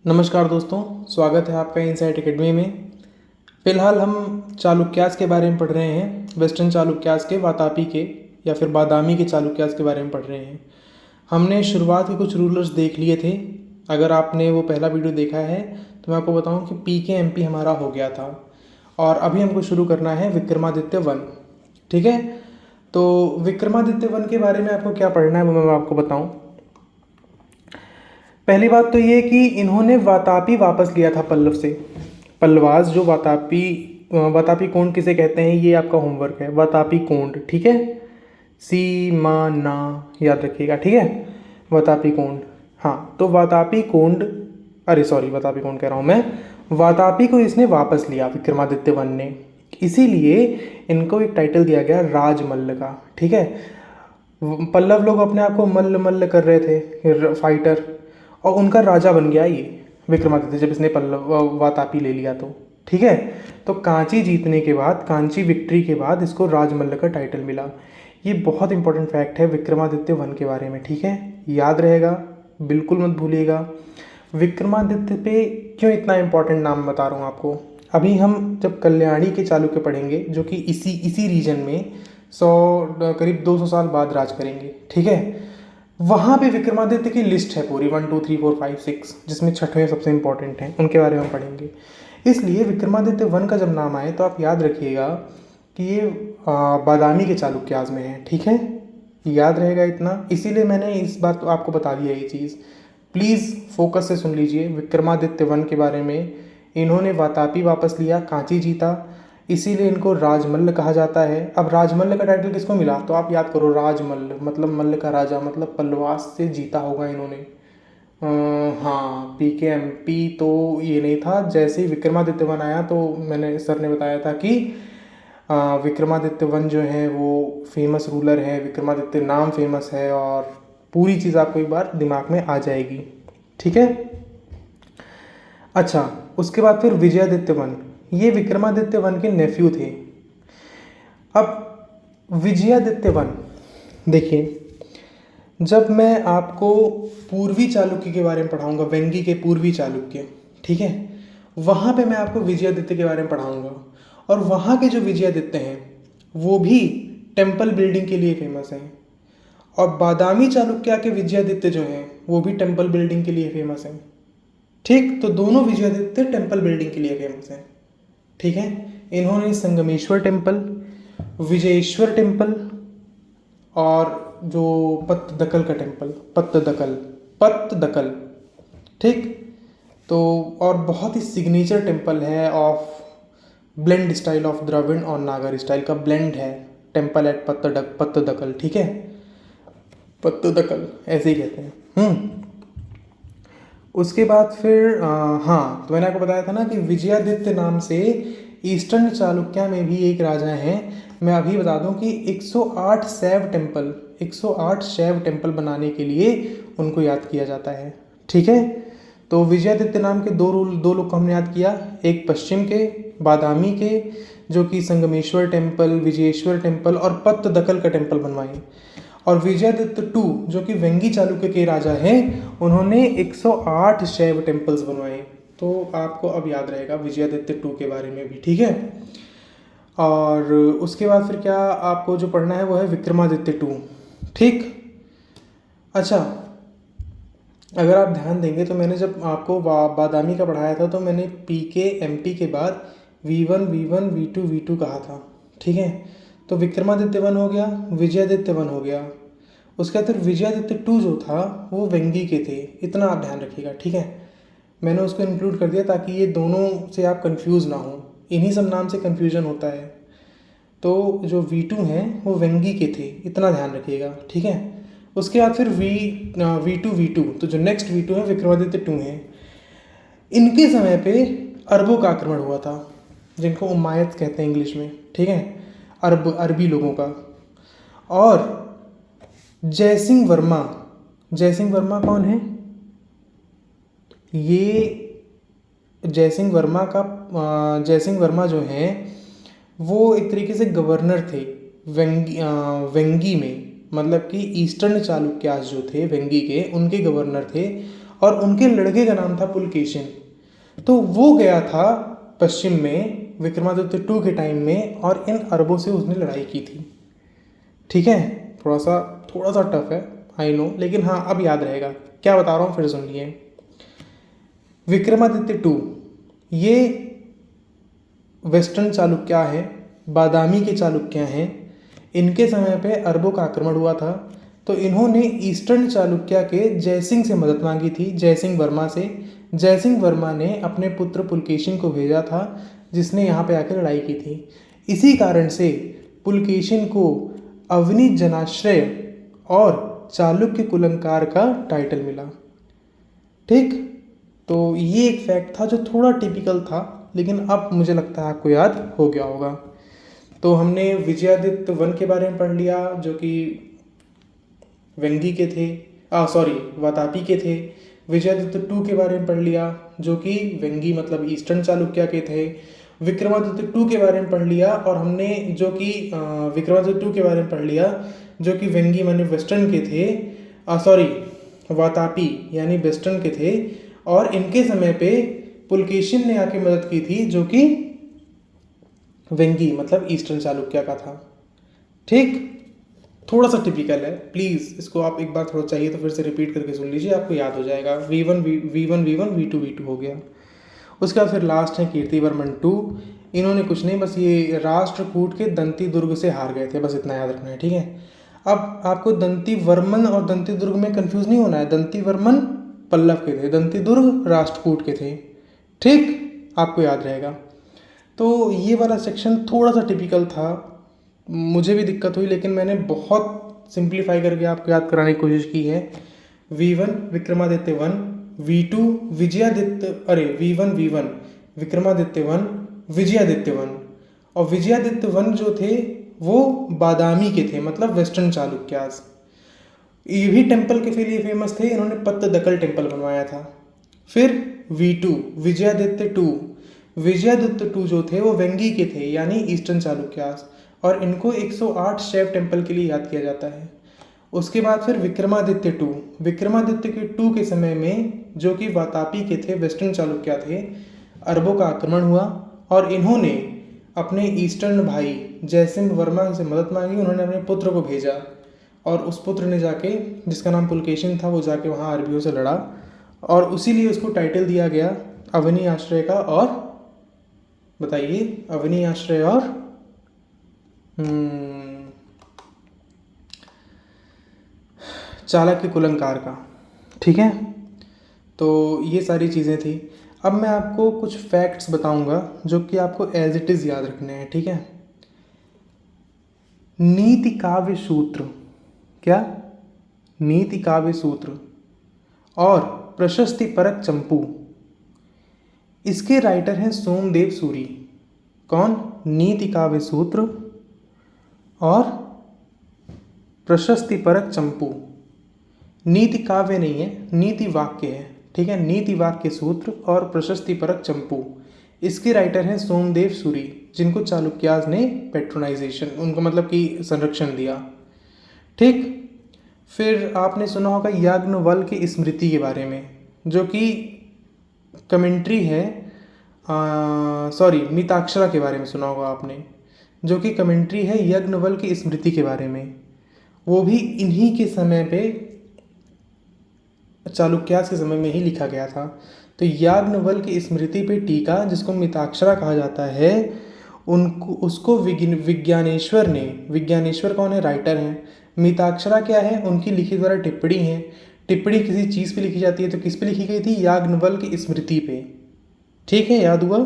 नमस्कार दोस्तों, स्वागत है आपका इनसाइट एकेडमी में। फ़िलहाल हम चालुक्यास के बारे में पढ़ रहे हैं, वेस्टर्न चालुक्यास के, वातापी के या फिर बादामी के चालुक्यास के बारे में पढ़ रहे हैं। हमने शुरुआत के कुछ रूलर्स देख लिए थे। अगर आपने वो पहला वीडियो देखा है तो मैं आपको बताऊं कि PK MP हमारा हो गया था और अभी हमको शुरू करना है विक्रमादित्य वन। ठीक है, तो विक्रमादित्य वन के बारे में आपको क्या पढ़ना है वो मैं आपको बताऊँ। पहली बात तो ये कि इन्होंने वातापी वापस लिया था पल्लव से। पल्लवास जो वातापी कोंड किसे कहते हैं, ये आपका होमवर्क है। वातापी कोंड, ठीक है, सी मा ना याद रखिएगा, ठीक है। वातापी कोंड, हाँ, तो वातापी कोंड, अरे सॉरी, वातापी कोंड कह रहा हूँ मैं। वातापी को इसने वापस लिया विक्रमादित्य वन ने, इसीलिए इनको एक टाइटल दिया गया राजमल्ल का, ठीक है। पल्लव लोग अपने आप को मल्ल मल्ल कर रहे थे, फाइटर, और उनका राजा बन गया ये विक्रमादित्य जब इसने पल्लव वातापी ले लिया तो, ठीक है। तो कांची जीतने के बाद, कांची विक्ट्री के बाद इसको राजमल्ल का टाइटल मिला। ये बहुत इंपॉर्टेंट फैक्ट है विक्रमादित्य वन के बारे में, ठीक है, याद रहेगा, बिल्कुल मत भूलिएगा। विक्रमादित्य पे क्यों इतना इंपॉर्टेंट नाम बता रहा हूँ आपको। अभी हम जब कल्याणी के चालुक्य पढ़ेंगे, जो कि इसी रीजन में 100 करीब 200 साल बाद राज करेंगे, ठीक है, वहाँ पे विक्रमादित्य की लिस्ट है पूरी 1 2 3 4 5 6, जिसमें छठवें सबसे इंपॉर्टेंट हैं, उनके बारे में हम पढ़ेंगे। इसलिए विक्रमादित्य वन का जब नाम आए तो आप याद रखिएगा कि ये बादामी के चालुक्यास में है, ठीक है, याद रहेगा इतना। इसीलिए मैंने इस बात को आपको बता दिया ये चीज़। प्लीज़ फोकस से सुन लीजिए विक्रमादित्य वन के बारे में। इन्होंने वातापी वापस लिया, कांची जीता, इसीलिए इनको राजमल्ल कहा जाता है। अब राजमल्ल का टाइटल किसको मिला, तो आप याद करो, राजमल्ल मतलब मल्ल का राजा, मतलब पल्लवास से जीता होगा इन्होंने। हाँ, PKMP तो ये नहीं था। जैसे ही विक्रमादित्य वन आया तो मैंने, सर ने बताया था कि विक्रमादित्य वन जो है वो फेमस रूलर है, विक्रमादित्य नाम फेमस है, और पूरी चीज़ आपको एक बार दिमाग में आ जाएगी, ठीक है। अच्छा, उसके बाद फिर विजयादित्य वन, ये विक्रमादित्य वन के नेफ्यू थे। अब विजयादित्य वन देखिए, जब मैं आपको पूर्वी चालुक्य के बारे में पढ़ाऊंगा, वेंगी के पूर्वी चालुक्य, ठीक है, वहाँ पे मैं आपको विजयादित्य के बारे में पढ़ाऊंगा। और वहाँ के जो विजयादित्य हैं वो भी टेम्पल बिल्डिंग के लिए फेमस हैं, और बादामी चालुक्य के विजयादित्य जो हैं वो भी टेम्पल बिल्डिंग के लिए फेमस हैं, ठीक। तो दोनों विजयादित्य टेम्पल बिल्डिंग के लिए फेमस हैं, ठीक है। इन्होंने संगमेश्वर टेम्पल, विजयेश्वर टेम्पल, और जो पत्तदकल का टेम्पल, पत्तदकल, ठीक। तो और बहुत ही सिग्नेचर टेम्पल है of blend style of Dravida और नागर स्टाइल का ब्लेंड है, टेम्पल एट पत्तदकल, ठीक है, पत्तदकल ऐसे ही कहते हैं। उसके बाद फिर हाँ, तो मैंने आपको बताया था ना कि विजयादित्य नाम से ईस्टर्न चालुक्य में भी एक राजा हैं। मैं अभी बता दूं कि 108 शैव टेम्पल बनाने के लिए उनको याद किया जाता है, ठीक है। तो विजयादित्य नाम के दो लोग को हमने याद किया, एक पश्चिम के बादामी के, जो कि संगमेश्वर टेम्पल, विजयेश्वर टेम्पल और पत्तदकल का टेम्पल बनवाए। और विजयादित्य टू जो कि वेंगी चालुक्य के राजा हैं, उन्होंने 108 शैव टेम्पल्स बनवाए। तो आपको अब याद रहेगा विजयादित्य टू के बारे में भी, ठीक है। और उसके बाद फिर क्या आपको जो पढ़ना है वो है विक्रमादित्य टू, ठीक। अच्छा, अगर आप ध्यान देंगे तो मैंने जब आपको बादामी का पढ़ाया था तो मैंने PKMP के बाद V1 V1 V2 V2 कहा था, ठीक है। तो विक्रमादित्य वन हो गया, विजयादित्य वन हो गया। उसके बाद फिर विजयादित्य टू जो था वो वेंगी के थे, इतना आप ध्यान रखिएगा, ठीक है। मैंने उसको इंक्लूड कर दिया ताकि ये दोनों से आप कंफ्यूज ना हो, इन्हीं सब नाम से कंफ्यूजन होता है। तो जो V2 हैं वो वेंगी के थे, इतना ध्यान रखिएगा, ठीक है। उसके बाद फिर V2 तो जो नेक्स्ट V2 है विक्रमादित्य टू हैं। इनके समय पे अरबों का आक्रमण हुआ था, जिनको उमायत कहते हैं इंग्लिश में, ठीक है, अरबी लोगों का। और जयसिंह वर्मा कौन है, ये जयसिंह वर्मा जो हैं वो एक तरीके से गवर्नर थे वेंगी में, मतलब कि ईस्टर्न चालुक्यास जो थे वेंगी के, उनके गवर्नर थे। और उनके लड़के का नाम था पुलकेशिन। तो वो गया था पश्चिम में विक्रमादित्य टू के टाइम में और इन अरबों से उसने लड़ाई की थी। ठीक है, थोड़ा सा टफ है आई नो, लेकिन हाँ अब याद रहेगा। क्या बता रहा हूँ फिर सुनिए। विक्रमादित्य टू ये वेस्टर्न चालुक्य हैं, बादामी के चालुक्य हैं। इनके समय पे अरबों का आक्रमण हुआ था, तो इन्होंने ईस्टर्न चालुक्य के जयसिंह से मदद मांगी थी, जयसिंह वर्मा से। जयसिंह वर्मा ने अपने पुत्र पुलकेशिन को भेजा था, जिसने यहाँ पे आकर लड़ाई की थी। इसी कारण से पुलकेशिन को अवनी जनाश्रय और चालुक्य कुलंकार का टाइटल मिला। ठीक, तो ये एक फैक्ट था जो थोड़ा टिपिकल था, लेकिन अब मुझे लगता है आपको याद हो गया होगा। तो हमने विजयादित्य वन के बारे में पढ़ लिया, जो कि वेंगी के थे, वातापी के थे। विजयादित्य टू के बारे में पढ़ लिया, जो कि वेंगी मतलब ईस्टर्न चालुक्य के थे। विक्रमादित्य टू के बारे में पढ़ लिया, और हमने जो कि विक्रमादित्य टू के बारे में पढ़ लिया जो कि वेंगी माने वेस्टर्न के थे, वातापी यानी वेस्टर्न के थे। और इनके समय पे पुलकेशिन ने आके मदद की थी, जो कि वेंगी मतलब ईस्टर्न चालुक्य का था। ठीक, थोड़ा सा टिपिकल है, प्लीज़ इसको आप एक बार थोड़ा चाहिए तो फिर से रिपीट करके सुन लीजिए, आपको याद हो जाएगा। V1 V2 हो गया। उसके बाद फिर लास्ट है कीर्तिवर्मन टू। इन्होंने कुछ नहीं, बस ये राष्ट्रकूट के दंती दुर्ग से हार गए थे, बस इतना याद रखना है। ठीक है, अब आपको दंती वर्मन और दंती दुर्ग में कंफ्यूज नहीं होना है। दंती वर्मन पल्लव के थे, दंती दुर्ग राष्ट्रकूट के थे। ठीक, आपको याद रहेगा। तो ये वाला सेक्शन थोड़ा सा टिपिकल था, मुझे भी दिक्कत हुई, लेकिन मैंने बहुत सिंप्लीफाई करके आपको याद कराने की कोशिश की है। V1 Vikramaditya one, V2 V1 Vikramaditya one, Vijayaditya one. और विजयादित्य वन जो थे वो बादामी के थे, मतलब वेस्टर्न चालुक्यास। ये भी टेम्पल के लिए फेमस थे, इन्होंने पत्तदकल टेम्पल बनवाया था। फिर V2 विजयादित्य टू जो थे वो वेंगी के थे, यानी ईस्टर्न चालुक्यास, और इनको 108 शैव टेम्पल के लिए याद किया जाता है। उसके बाद फिर विक्रमादित्य के टू के समय में, जो कि वातापी के थे, वेस्टर्न चालुक्य थे, अरबों का आक्रमण हुआ और इन्होंने अपने ईस्टर्न भाई जयसिंह वर्मा से मदद मांगी। उन्होंने अपने पुत्र को भेजा और उस पुत्र ने जाके, जिसका नाम पुलकेशिन था, वो जाके वहाँ अरबियों से लड़ा और उसीलिए उसको टाइटल दिया गया अवनी आश्रय का। और बताइए, अवनी आश्रय और चाणक्य कुलंकार का। ठीक है, तो ये सारी चीज़ें थी। अब मैं आपको कुछ फैक्ट्स बताऊंगा जो कि आपको एज इट इज़ याद रखने हैं। ठीक है, नीति काव्य सूत्र, क्या नीति काव्य सूत्र और प्रशस्ति परक चंपू, इसके राइटर हैं सोमदेव सूरी। कौन? नीति काव्य सूत्र और प्रशस्ति परक चंपू। नीति काव्य नहीं है, नीति वाक्य है। ठीक है, नीति वाक्य सूत्र और प्रशस्ति परक चंपू, इसके राइटर हैं सोमदेव सूरी, जिनको चालुक्यास ने पेट्रोनाइजेशन, उनको मतलब कि संरक्षण दिया। ठीक, फिर आपने सुना होगा याज्ञवल्क्य की स्मृति के बारे में, जो कि कमेंट्री है, मिताक्षरा के बारे में सुना होगा आपने, जो कि कमेंट्री है याज्ञवल्क्य की स्मृति के बारे में। वो भी इन्हीं के समय पे, चालुक्यास के समय में ही लिखा गया था। तो याज्ञवल्क्य की स्मृति पे टीका, जिसको मिताक्षरा कहा जाता है, उसको विज्ञानेश्वर कौन है? राइटर हैं। मिताक्षरा क्या है? उनकी लिखित द्वारा टिप्पणी है। टिप्पणी किसी चीज़ पे लिखी जाती है, तो किस पे लिखी गई थी? याज्ञवल्क्य की स्मृति पे। ठीक है, याद हुआ?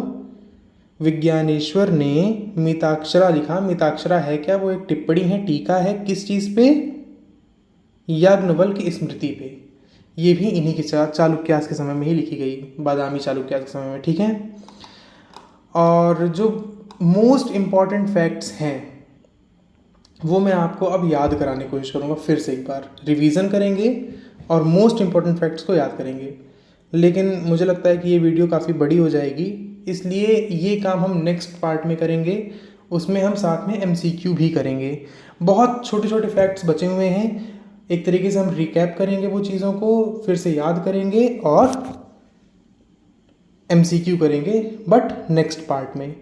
विज्ञानेश्वर ने मिताक्षरा लिखा। मिताक्षरा है क्या? वो एक टिप्पणी है, टीका है, किस चीज़ पे? याज्ञवल्क्य की स्मृति पे। ये भी इन्हीं के चालुक्यास के समय में ही लिखी गई, बादामी चालुक्यास के समय में। ठीक है, और जो मोस्ट इम्पॉर्टेंट फैक्ट्स हैं वो मैं आपको अब याद कराने की कोशिश करूँगा। फिर से एक बार रिवीजन करेंगे और मोस्ट इम्पॉर्टेंट फैक्ट्स को याद करेंगे। लेकिन मुझे लगता है कि ये वीडियो काफ़ी बड़ी हो जाएगी, इसलिए ये काम हम नेक्स्ट पार्ट में करेंगे। उसमें हम साथ में MCQ भी करेंगे। बहुत छोटे छोटे फैक्ट्स बचे हुए हैं, एक तरीके से हम रिकैप करेंगे वो चीज़ों को, फिर से याद करेंगे और MCQ करेंगे बट नेक्स्ट पार्ट में।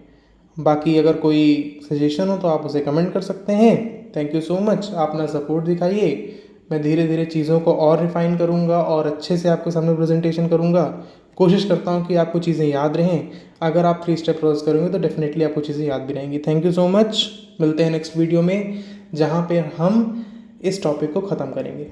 बाकी अगर कोई सजेशन हो तो आप उसे कमेंट कर सकते हैं। थैंक यू सो मच, आप अपना सपोर्ट दिखाइए। मैं धीरे धीरे चीज़ों को और रिफ़ाइन करूँगा और अच्छे से आपके सामने प्रेजेंटेशन करूँगा। कोशिश करता हूँ कि आपको चीज़ें याद रहें। अगर आप 3 स्टेप प्रोसेस करेंगे तो डेफिनेटली आपको चीज़ें याद भी रहेंगी। थैंक यू सो मच, मिलते हैं नेक्स्ट वीडियो में जहाँ पे हम इस टॉपिक को ख़त्म करेंगे।